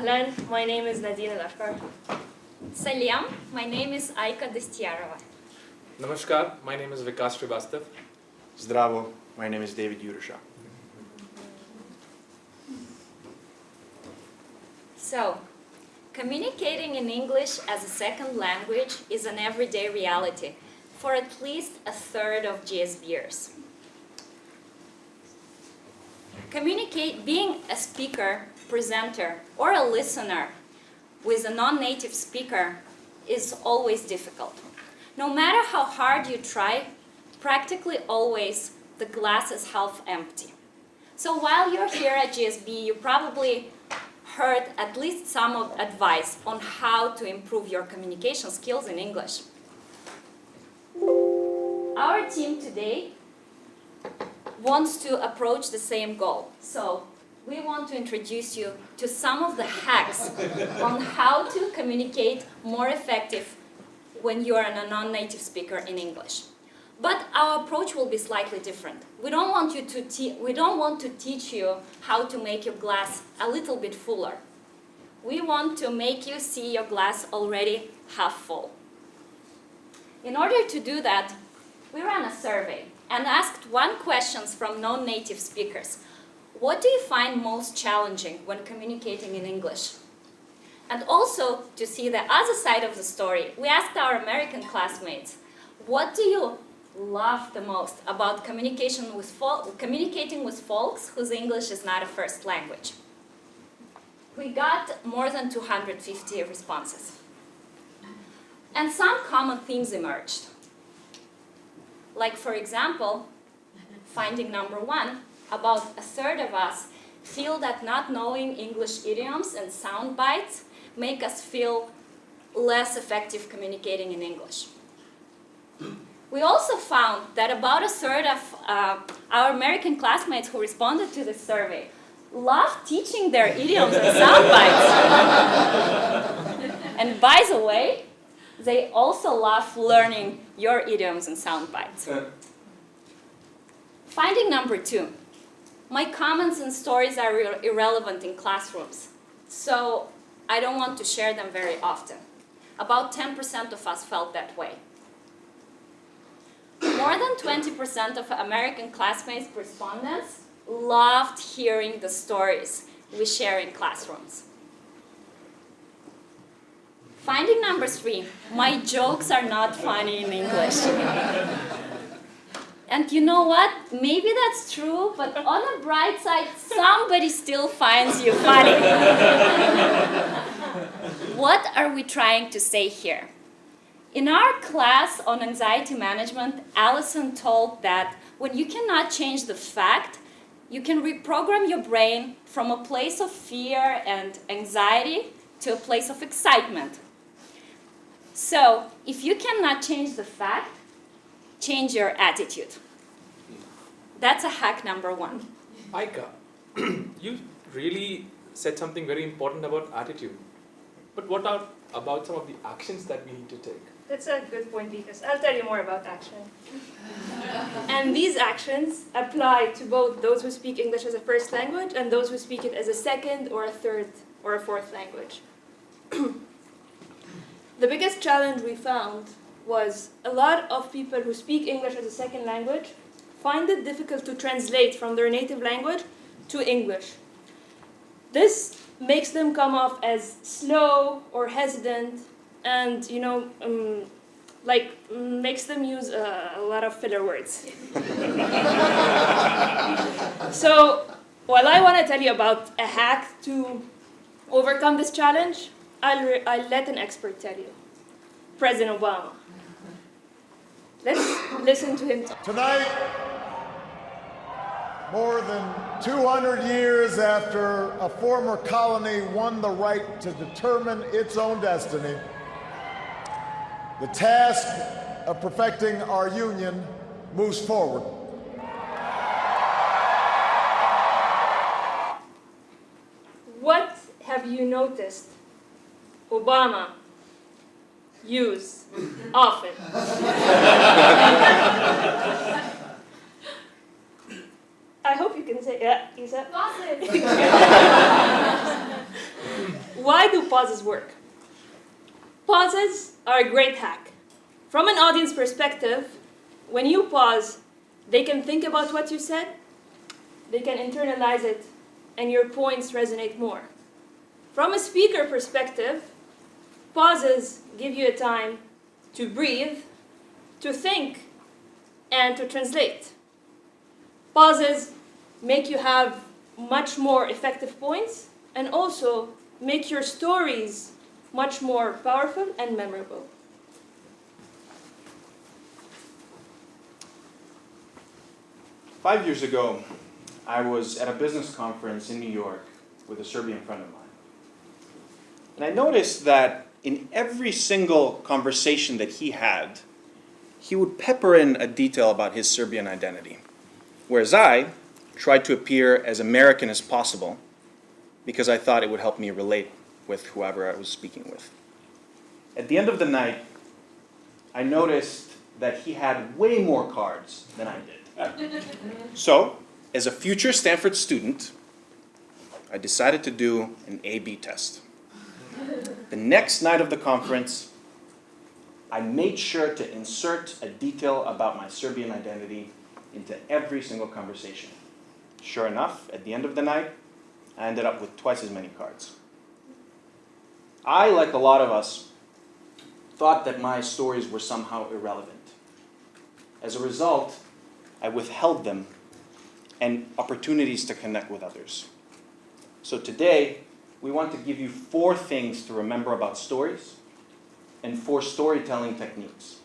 Ahlan, my name is Nadine ElAshkar. Salam, my name is Aika Dostiyarova. Namaskar, my name is Vikas Srivastava. Zdravo, my name is David Jutrsa. So, communicating in English as a second language is an everyday reality for at least a third of GSBers. Being a speaker, presenter, or a listener with a non-native speaker is always difficult. No matter how hard you try, practically always the glass is half empty. So while you're here at GSB, you probably heard at least some of advice on how to improve your communication skills in English. Our team today wants to approach the same goal. So we want to introduce you to some of the hacks on how to communicate more effective when you are a non-native speaker in English. But our approach will be slightly different. We don't want to teach you how to make your glass a little bit fuller. We want to make you see your glass already half full. In order to do that, we ran a survey and asked one question from non-native speakers. What do you find most challenging when communicating in English? And also, to see the other side of the story, we asked our American classmates, what do you love the most about communicating with folks whose English is not a first language? We got more than 250 responses. And some common themes emerged. Like, for example, finding number one, about a third of us feel that not knowing English idioms and sound bites make us feel less effective communicating in English. We also found that about a third of our American classmates who responded to this survey love teaching their idioms and sound bites. And by the way, they also love learning your idioms and sound bites. Finding number two. My comments and stories are irrelevant in classrooms, so I don't want to share them very often. About 10% of us felt that way. More than 20% of American classmates respondents loved hearing the stories we share in classrooms. Finding number three, my jokes are not funny in English. And you know what? Maybe that's true, but on the bright side, somebody still finds you funny. What are we trying to say here? In our class on anxiety management, Allison told that when you cannot change the fact, you can reprogram your brain from a place of fear and anxiety to a place of excitement. So, if you cannot change the fact, change your attitude. That's a hack number one. Aika, you really said something very important about attitude. But what about some of the actions that we need to take? That's a good point, Vikas. I'll tell you more about action. And these actions apply to both those who speak English as a first language and those who speak it as a second or a third or a fourth language. The biggest challenge we found was a lot of people who speak English as a second language find it difficult to translate from their native language to English. This makes them come off as slow or hesitant and, makes them use a lot of filler words. So, while I want to tell you about a hack to overcome this challenge, I'll let an expert tell you. President Obama. Let's listen to him talk. Tonight, more than 200 years after a former colony won the right to determine its own destiny, the task of perfecting our union moves forward. What have you noticed Obama use often? I hope you can say, yeah, Isa. Why do pauses work? Pauses are a great hack. From an audience perspective, when you pause, they can think about what you said, they can internalize it, and your points resonate more. From a speaker perspective, pauses give you a time to breathe, to think, and to translate. Pauses make you have much more effective points and also make your stories much more powerful and memorable. Five years ago, I was at a business conference in New York with a Serbian friend of mine. And I noticed that in every single conversation that he had, he would pepper in a detail about his Serbian identity. Whereas I tried to appear as American as possible because I thought it would help me relate with whoever I was speaking with. At the end of the night, I noticed that he had way more cards than I did. So, as a future Stanford student, I decided to do an A/B test. The next night of the conference, I made sure to insert a detail about my Serbian identity into every single conversation. Sure enough, at the end of the night, I ended up with twice as many cards. I, like a lot of us, thought that my stories were somehow irrelevant. As a result, I withheld them and opportunities to connect with others. So today, we want to give you 4 things to remember about stories and 4 storytelling techniques.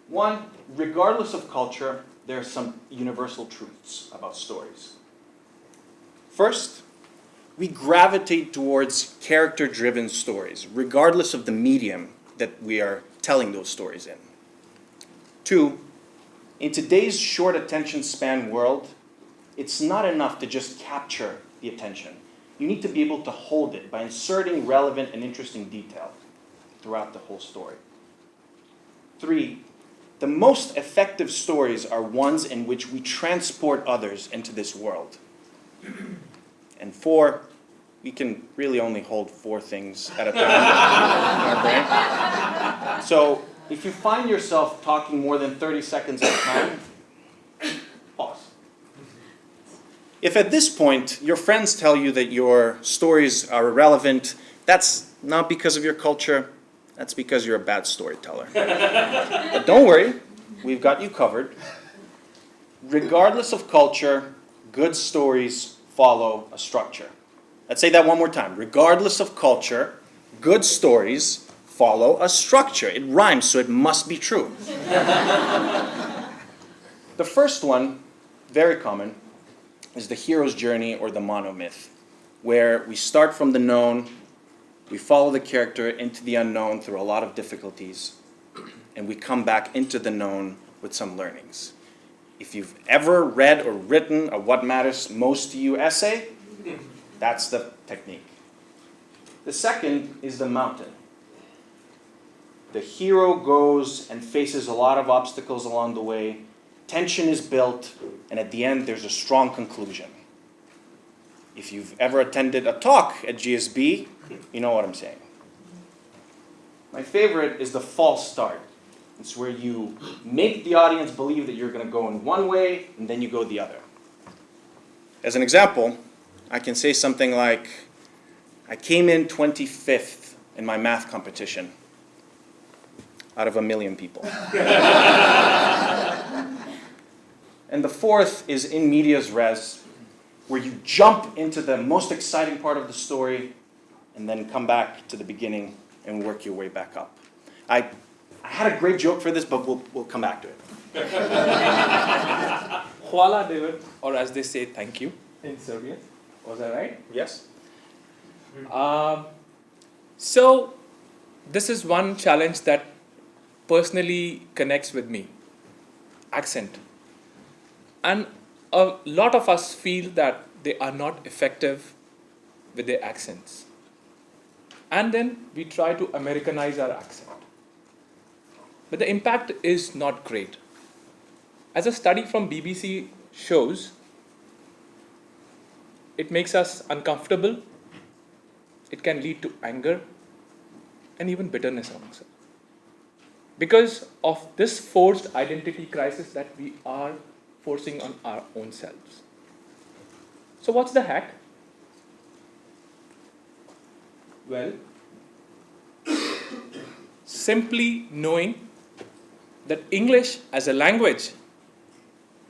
1, regardless of culture, there are some universal truths about stories. First, we gravitate towards character-driven stories, regardless of the medium that we are telling those stories in. 2, in today's short attention span world, it's not enough to just capture the attention. You need to be able to hold it by inserting relevant and interesting detail throughout the whole story. 3, the most effective stories are ones in which we transport others into this world. And 4, we can really only hold 4 things at a time in our brain. So if you find yourself talking more than 30 seconds at a time, pause. If at this point your friends tell you that your stories are irrelevant, that's not because of your culture, that's because you're a bad storyteller. But don't worry, we've got you covered. Regardless of culture, good stories follow a structure. Let's say that one more time. Regardless of culture, good stories follow a structure. It rhymes, so it must be true. The first one, very common, is the hero's journey or the monomyth, where we start from the known, we follow the character into the unknown through a lot of difficulties, and we come back into the known with some learnings. If you've ever read or written a What Matters Most to You essay, that's the technique. The second is the mountain. The hero goes and faces a lot of obstacles along the way, tension is built, and at the end there's a strong conclusion. If you've ever attended a talk at GSB, you know what I'm saying. My favorite is the false start. It's where you make the audience believe that you're going to go in one way, and then you go the other. As an example, I can say something like, I came in 25th in my math competition out of 1 million people. And the fourth is in medias res, where you jump into the most exciting part of the story and then come back to the beginning and work your way back up. I had a great joke for this, but we'll come back to it. Hvala, David, or as they say, thank you in Serbian. Was that right? Yes? So, this is one challenge that personally connects with me. Accent. And a lot of us feel that they are not effective with their accents. And then we try to Americanize our accent. But the impact is not great. As a study from BBC shows, it makes us uncomfortable it can lead to anger and even bitterness amongst us. Because of this forced identity crisis that we are forcing on our own selves. So what's the hack? Well, simply knowing that English as a language,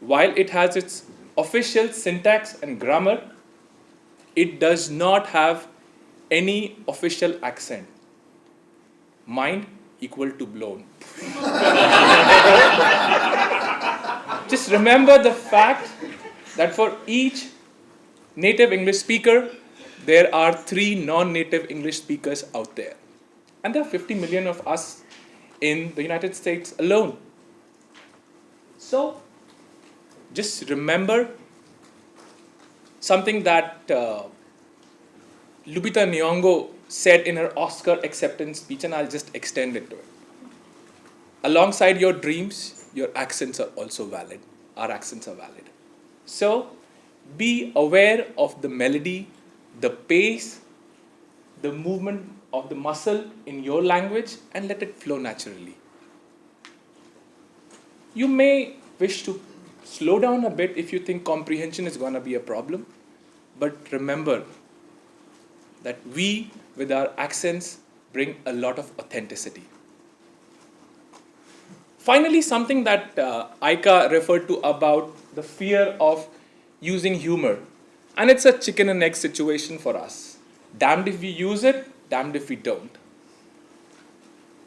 while it has its official syntax and grammar, it does not have any official accent. Mind equal to blown. Just remember the fact that for each native English speaker, there are 3 non-native English speakers out there. And there are 50 million of us in the United States alone. So, just remember something that Lupita Nyong'o said in her Oscar acceptance speech, and I'll just extend it to it. Alongside your dreams, your accents are also valid. Our accents are valid. So, be aware of the melody, the pace, the movement of the muscle in your language, and let it flow naturally. You may wish to slow down a bit if you think comprehension is going to be a problem, but remember that we, with our accents, bring a lot of authenticity. Finally, something that Aika referred to about the fear of using humor. And it's a chicken and egg situation for us. Damned if we use it, damned if we don't.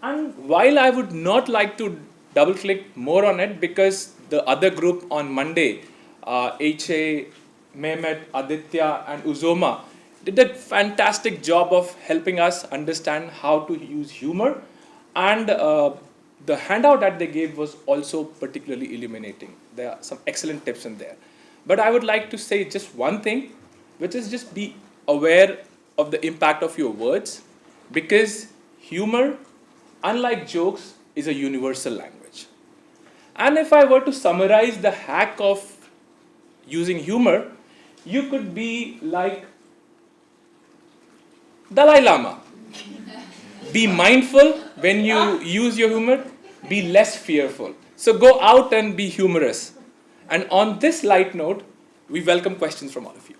And while I would not like to double click more on it, because the other group on Monday, H.A., Mehmet, Aditya and Uzoma, did a fantastic job of helping us understand how to use humor, and the handout that they gave was also particularly illuminating. There are some excellent tips in there. But I would like to say just one thing, which is just be aware of the impact of your words, because humor, unlike jokes, is a universal language. And if I were to summarize the hack of using humor, you could be like Dalai Lama. Be mindful when you use your humor, be less fearful. So go out and be humorous. And on this light note, we welcome questions from all of you.